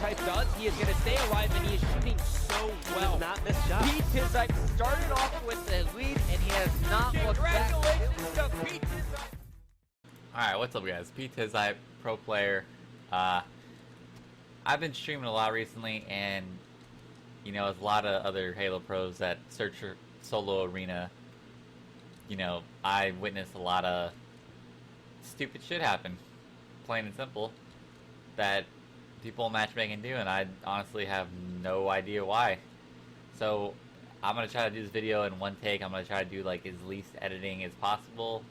Tizype does. He is going to stay alive, and he is shooting so well. Does not miss shots. Pete Tizype started off with the lead, and he has not looked back. Congratulations to Pete Tizype. Alright, what's up guys? Pete Tizype, pro player. I've been streaming a lot recently, and you know, as a lot of other Halo pros that search for solo arena, you know, I witnessed a lot of stupid shit happen, plain and simple, that people in matchmaking do, and I honestly have no idea why. So I'm gonna try to do this video in one take. I'm gonna try to do like as least editing as possible,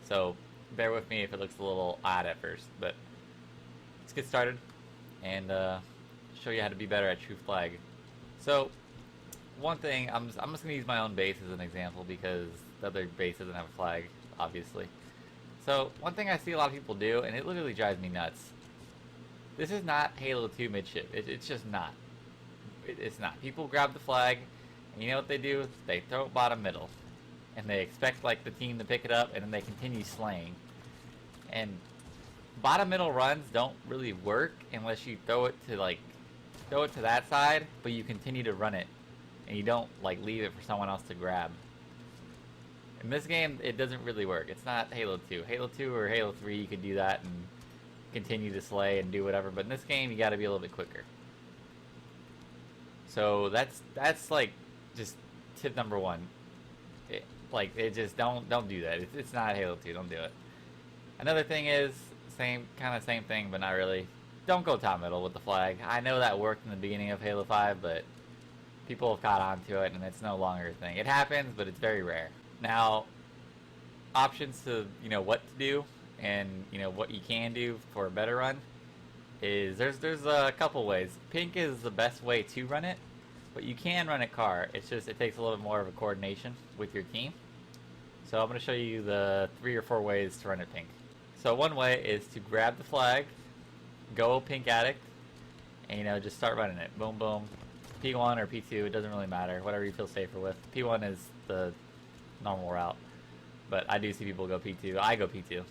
so bear with me if it looks a little odd at first, but let's get started and show you how to be better at True Flag. So one thing, I'm just gonna use my own base as an example because the other base doesn't have a flag, obviously. So one thing I see a lot of people do, and it literally drives me nuts. This is not Halo 2 midship. It's just not. It's not. People grab the flag, and you know what they do? They throw it bottom middle, and they expect like the team to pick it up, and then they continue slaying. And bottom middle runs don't really work unless you throw it to that side, but you continue to run it, and you don't like leave it for someone else to grab. In this game, it doesn't really work. It's not Halo 2. Halo 2 or Halo 3, you could do that and continue to slay and do whatever, but in this game, you gotta be a little bit quicker. So that's like just tip number one. It just don't do that. It's not Halo 2. Don't do it. Another thing is same thing, but not really. Don't go top middle with the flag. I know that worked in the beginning of Halo 5, but people have caught on to it, and it's no longer a thing. It happens, but it's very rare. Now, options to, you know, what to do and, you know, what you can do for a better run is there's a couple ways. Pink is the best way to run it, but you can run it car. It's just it takes a little bit more of a coordination with your team. So I'm going to show you the 3 or 4 ways to run it pink. So one way is to grab the flag, go pink addict, and, you know, just start running it. Boom, boom. P1 or P2, it doesn't really matter. Whatever you feel safer with. P1 is the normal route, but I do see people go P2. I go P2,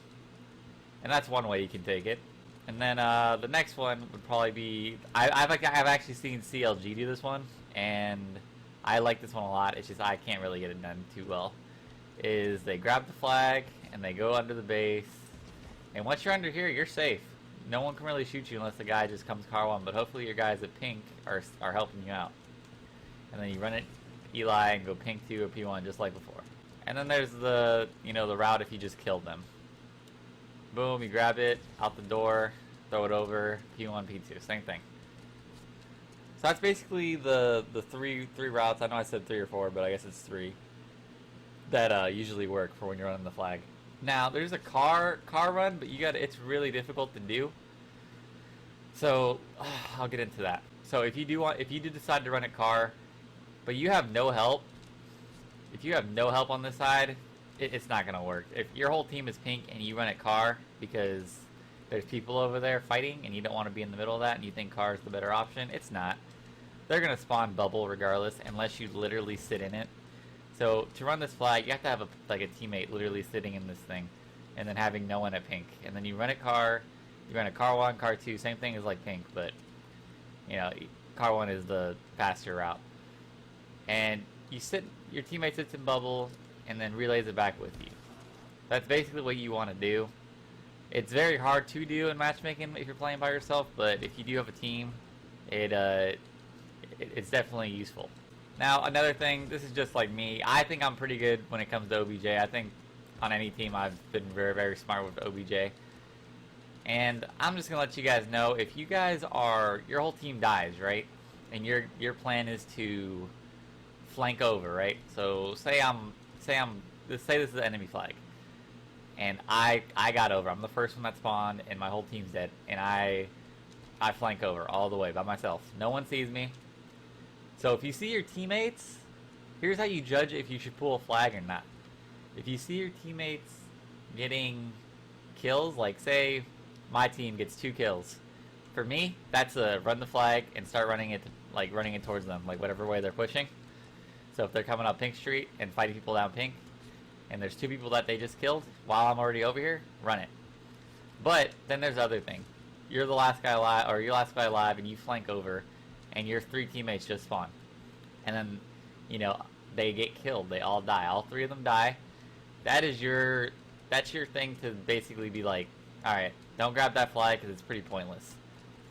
and that's one way you can take it. And then the next one would probably be I've actually seen CLG do this one, and I like this one a lot. It's just I can't really get it done too well. Is they grab the flag and they go under the base, and once you're under here, you're safe. No one can really shoot you unless the guy just comes car one, but hopefully your guys at pink are helping you out. And then you run it Eli and go pink 2 or P1 just like before. And then there's the, you know, the route if you just killed them. Boom, you grab it, out the door, throw it over, P1, P2, same thing. So that's basically the three routes. I know I said 3 or 4, but I guess it's 3 that usually work for when you're running the flag. Now there's a car run, but it's really difficult to do. So I'll get into that. So if you do decide to run a car, but you have no help, if you have no help on this side, it's not gonna work. If your whole team is pink and you run a car because there's people over there fighting and you don't want to be in the middle of that and you think car is the better option, it's not. They're gonna spawn bubble regardless unless you literally sit in it. So to run this flag, you have to have a teammate literally sitting in this thing, and then having no one at pink. And then you run a car, you run a car 1, car 2, same thing as like pink, but you know, car 1 is the faster route. And your teammate sits in bubble and then relays it back with you. That's basically what you want to do. It's very hard to do in matchmaking if you're playing by yourself, but if you do have a team, it's definitely useful. Now another thing, this is just like me, I think I'm pretty good when it comes to OBJ. I think on any team I've been very, very smart with OBJ. And I'm just gonna let you guys know, if you guys your whole team dies, right? And your plan is to flank over, right? So say this is the enemy flag, and I got over. I'm the first one that spawned, and my whole team's dead, and I flank over all the way by myself. No one sees me. So if you see your teammates, here's how you judge if you should pull a flag or not. If you see your teammates getting kills, like say my team gets 2 kills, for me that's a run the flag and start running it towards them, like whatever way they're pushing. So if they're coming up Pink Street and fighting people down Pink, and there's 2 people that they just killed while I'm already over here, run it. But then there's the other thing. you're the last guy alive, or you're the last guy alive, and you flank over, and your 3 teammates just spawn, and then, you know, they get killed. They all die. All 3 of them die. That's your thing to basically be like, all right, don't grab that flag because it's pretty pointless.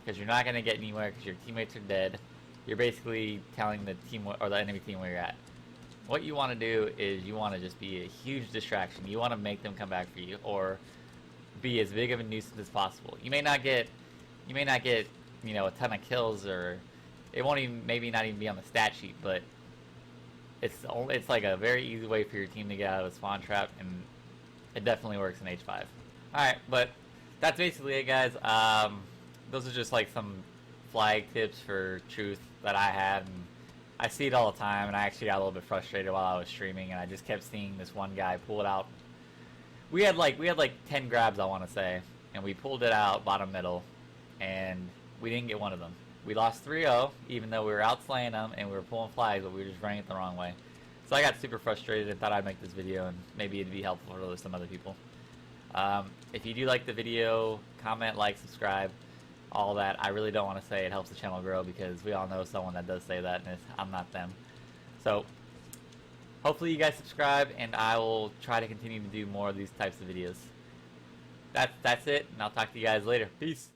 Because you're not gonna get anywhere because your teammates are dead. You're basically telling the team or the enemy team where you're at. What you want to do is you want to just be a huge distraction. You want to make them come back for you, or be as big of a nuisance as possible. You may not get, you know, a ton of kills, or it won't even, maybe not even be on the stat sheet, but it's like a very easy way for your team to get out of a spawn trap, and it definitely works in H5. Alright, but that's basically it, guys. Those are just like some flag tips for truth that I had, and I see it all the time, and I actually got a little bit frustrated while I was streaming, and I just kept seeing this one guy pull it out. We had like 10 grabs, I want to say, and we pulled it out bottom middle, and we didn't get one of them. We lost 3-0, even though we were outslaying them and we were pulling flags, but we were just running it the wrong way. So I got super frustrated and thought I'd make this video, and maybe it'd be helpful for some other people. If you do like the video, comment, like, subscribe, all that. I really don't want to say it helps the channel grow, because we all know someone that does say that, and I'm not them. So hopefully you guys subscribe, and I will try to continue to do more of these types of videos. That's it, and I'll talk to you guys later. Peace.